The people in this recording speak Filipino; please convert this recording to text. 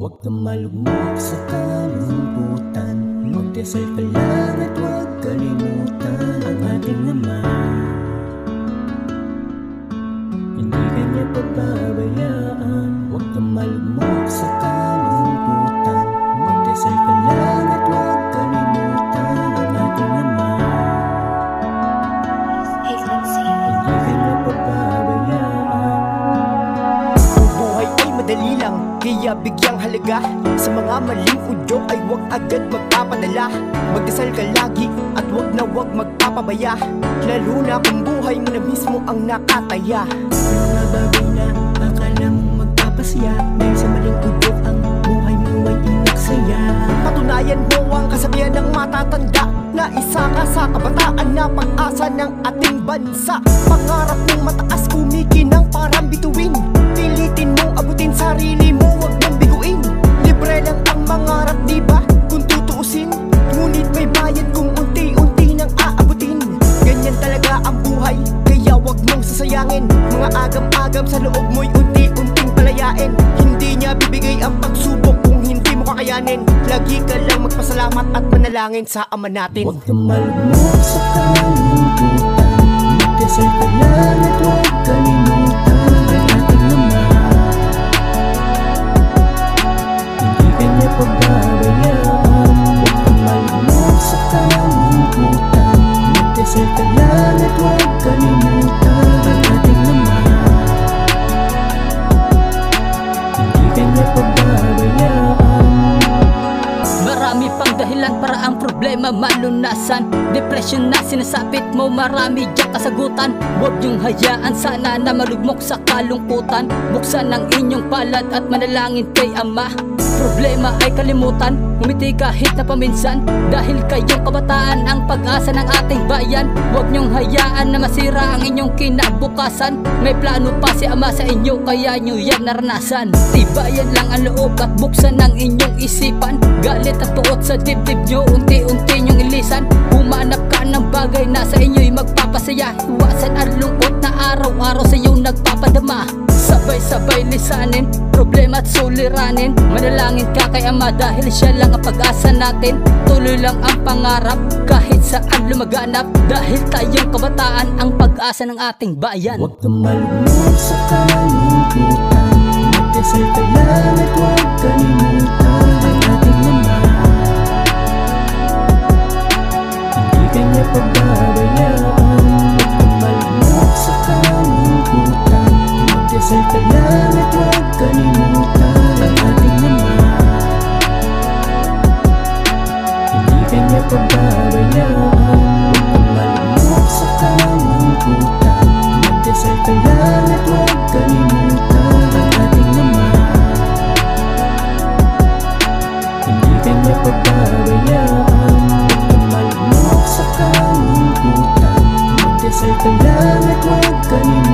Huwag kang malugmok sa kalungkutan, magdasal ka lang at huwag kalimutan ang ating Ama. Hindi ka niya pababayaan. Huwag kang malugmok sa kalungkutan, magdasal ka lang at huwag kalimutan ang ating Ama. Hindi ka niya pababayaan. Ang buhay ay madali lang, kaya bigyang halaga. Sa mga maling udyo ay huwag agad magpapadala. Magdasal ka lagi at huwag na huwag magpapabaya, lalo na kung buhay mo na mismo ang nakataya. Mga bagay na akala mong magpapasaya, dahil sa maling udyo ang buhay mo ay inaksaya. Patunayan mo ang kasabihan ng matatanda, na isa ka sa kabataan na pag-asa ng ating bansa. Pangarap mong mataas, kumikinang parang bituin. Pilitin mong abutin sarili mo, huwag nang biguin. Libre lang ang mangarap, diba? Kung tutuusin, ngunit may bayad kung unti-unti nang aabutin. Ganyan talaga ang buhay, kaya huwag mong sasayangin. Mga agam-agam sa loob mo'y unti-unting palayain. Hindi niya bibigay ang pagsubok kung hindi mo kakayanin. Lagi ka lang magpasalamat at manalangin sa Ama natin. Huwag kang malugmok sa kalungkutan, magdasal ka lang at huwag kalimutan ang ating Ama. Hindi ka niya pababayaan. Huwag kang malugmok sa kalungkutan, magdasal ka lang at huwag kalimutan ang ating Ama. Hindi ka niya pababayaan. Marami pang dahilan para ang problema malunasan. Depression na sinasapit mo, marami diyang kasagutan. Huwag niyong hayaan sana na malugmok sa kalungkutan. Buksan ang inyong palad at manalangin kay Ama. Problema ay kalimutan, umiti kahit na paminsan, dahil kayong kabataan ang pag-asa ng ating bayan. Huwag niyong hayaan na masira ang inyong kinabukasan. May plano pa si Ama sa inyo, kaya nyo yan naranasan. Tibayan lang ang loob at buksan ang inyong isipan. Galit at tuot sa dibdib nyo, unti-unti nyong ilisan. Humanap ka ng bagay na sa inyo'y magpapasaya. Iwasan ang lungkot na araw-araw sa iyong nagpapadama. Sabay-sabay lisanin, problema at suliranin. Manalangin ka kay Ama dahil siya lang ang pag-asa natin. Tuloy lang ang pangarap kahit saan lumaganap, dahil tayong kabataan ang pag-asa ng ating bayan. Huwag kang malugmok sa kalungkutan, magdasal ka lang at huwag kalimutan ang ating Ama. Hindi ka niya pababayaan. Huwag kang malugmok sa kalungkutan, magdasal ka lang at huwag kalimutan ang ating Ama. Hindi ka niya pababayaan. Huwag kang malugmok sa kalungkutan, magdasal ka lang at huwag kalimutan ang ating Ama. Hindi ka niya pababayaan. Huwag kang malugmok sa kalungkutan, magdasal ka lang at huwag kalimutan